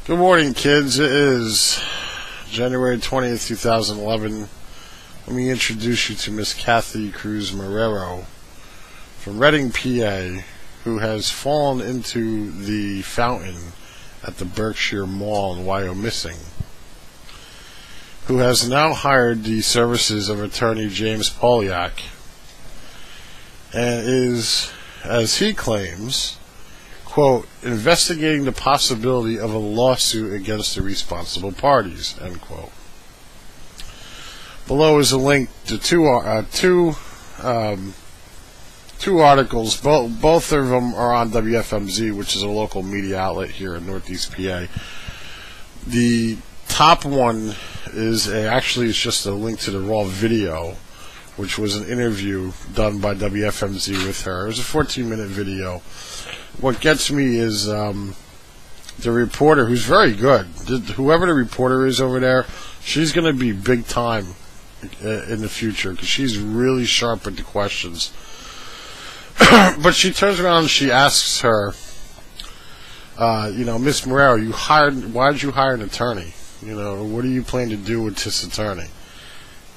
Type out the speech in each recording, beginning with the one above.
Good morning, kids. It is January 20th, 2011. Let me introduce you to Miss Cathy Cruz Marerro from Reading, PA, who has fallen into the fountain at the Berkshire Mall in Wyomissing, who has now hired the services of Attorney James Polyak and is, as he claims, quote, investigating the possibility of a lawsuit against the responsible parties, end quote. Below is a link to two articles. Both of them are on WFMZ, which is a local media outlet here in Northeast PA. The top one is actually it's just a link to the raw video, which was an interview done by WFMZ with her. It was a 14-minute video. What gets me is the reporter, who's very good. Whoever the reporter is over there, she's going to be big time in the future because she's really sharp at the questions. But she turns around and she asks her, Miss Marerro, why did you hire an attorney? What do you plan to do with this attorney?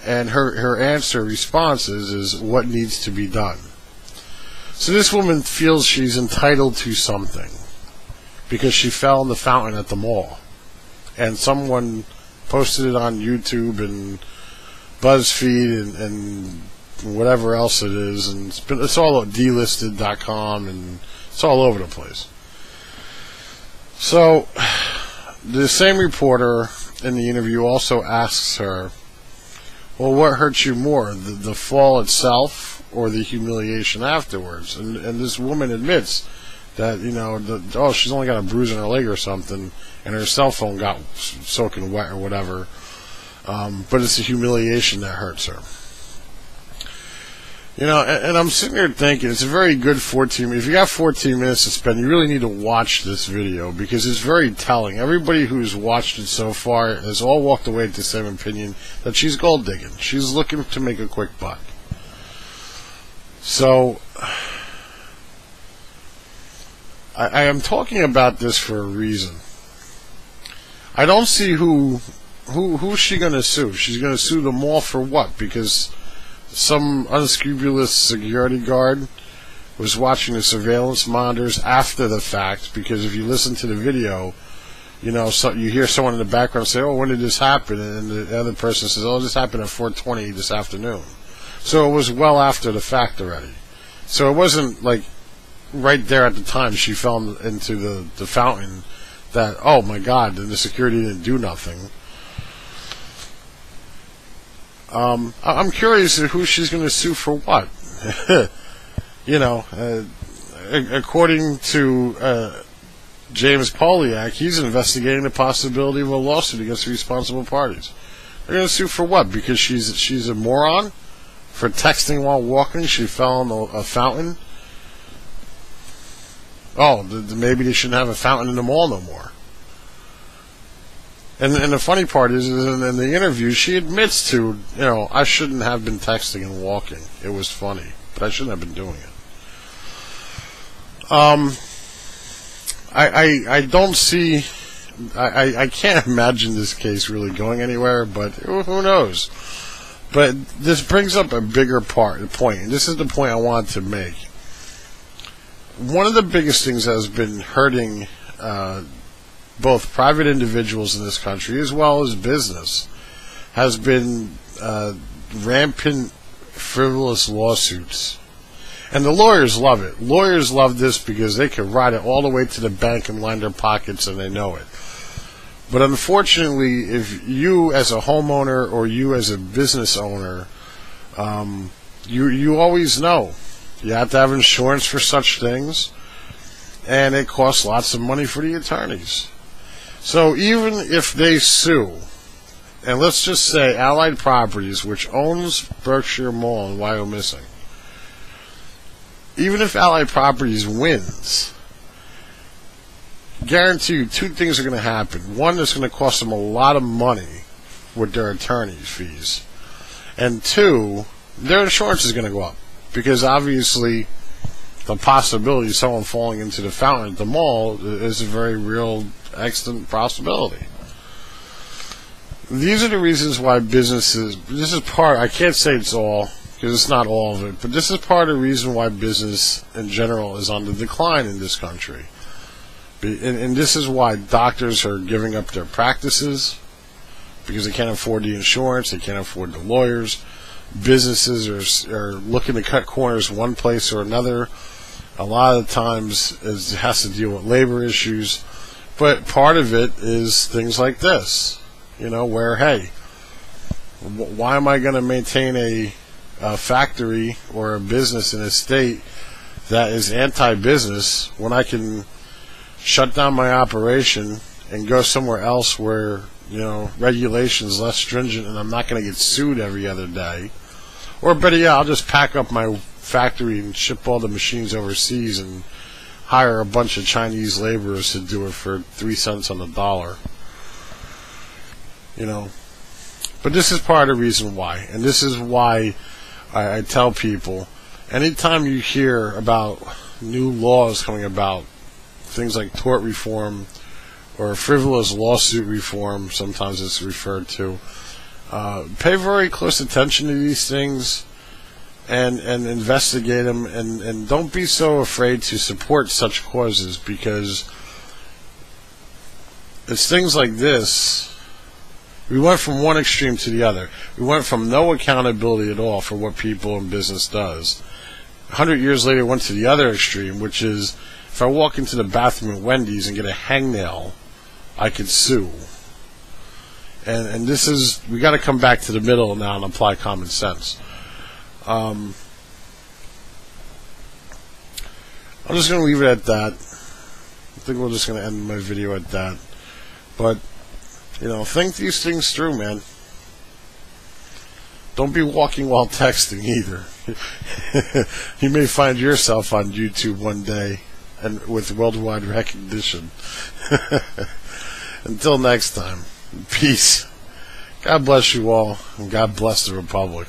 And her response is what needs to be done. So this woman feels she's entitled to something because she fell in the fountain at the mall, and someone posted it on YouTube and BuzzFeed and whatever else it is, and it's all at delisted.com, and it's all over the place. So the same reporter in the interview also asks her, well, what hurts you more, the fall itself or the humiliation afterwards? And this woman admits that, she's only got a bruise on her leg or something, and her cell phone got soaking wet or whatever. But it's the humiliation that hurts her. And I'm sitting here thinking, it's a very good 14 minutes. If you got 14 minutes to spend, you really need to watch this video because it's very telling. Everybody who's watched it so far has all walked away with the same opinion that she's gold digging. She's looking to make a quick buck. So, I am talking about this for a reason. I don't see who's she going to sue. She's going to sue the mall for what? Because some unscrupulous security guard was watching the surveillance monitors after the fact, because if you listen to the video, so you hear someone in the background say, oh, when did this happen? And the other person says, oh, this happened at 4:20 this afternoon. So it was well after the fact already. So it wasn't like right there at the time she fell into the fountain that, oh my God, and the security didn't do nothing. I'm curious who she's going to sue for what. According to James Polyak, he's investigating the possibility of a lawsuit against the responsible parties. They're going to sue for what? Because she's a moron? For texting while walking, she fell in a fountain? Oh, maybe they shouldn't have a fountain in the mall no more. And the funny part is in the interview, she admits to, I shouldn't have been texting and walking. It was funny, but I shouldn't have been doing it. I don't see, I can't imagine this case really going anywhere, but who knows? But this brings up a bigger point, and this is the point I wanted to make. One of the biggest things that has been hurting both private individuals in this country as well as business has been rampant frivolous lawsuits. And the lawyers love it. Lawyers love this because they can ride it all the way to the bank and line their pockets, and they know it. But unfortunately, if you as a homeowner or you as a business owner, you always know you have to have insurance for such things, and it costs lots of money for the attorneys. So even if they sue, and let's just say Allied Properties, which owns Berkshire Mall in Wyomissing, even if Allied Properties wins, guarantee you two things are going to happen. One, it's going to cost them a lot of money with their attorney fees. And two, their insurance is going to go up. Because obviously the possibility of someone falling into the fountain at the mall is a very real excellent possibility. These are the reasons why businesses, this is part, I can't say it's all, because it's not all of it, but this is part of the reason why business in general is on the decline in this country. And this is why doctors are giving up their practices, because they can't afford the insurance, they can't afford the lawyers. Businesses are looking to cut corners one place or another. A lot of times it has to deal with labor issues, but part of it is things like this, where, hey, why am I going to maintain a factory or a business in a state that is anti-business when I can shut down my operation and go somewhere else where regulations less stringent and I'm not going to get sued every other day? Or better yet, I'll just pack up my factory and ship all the machines overseas and hire a bunch of Chinese laborers to do it for 3 cents on the dollar. But this is part of the reason why, and this is why I tell people, anytime you hear about new laws coming about, things like tort reform or frivolous lawsuit reform, sometimes it's referred to, pay very close attention to these things and investigate them, and don't be so afraid to support such causes, because it's things like this. We went from one extreme to the other. We went from no accountability at all for what people in business does. 100 years later, went to the other extreme, which is if I walk into the bathroom at Wendy's and get a hangnail, I could sue. And this is, we got to come back to the middle now and apply common sense. I'm just going to leave it at that. I think we're just going to end my video at that. But, think these things through, man. Don't be walking while texting either. You may find yourself on YouTube one day and with worldwide recognition. Until next time, peace. God bless you all, and God bless the Republic.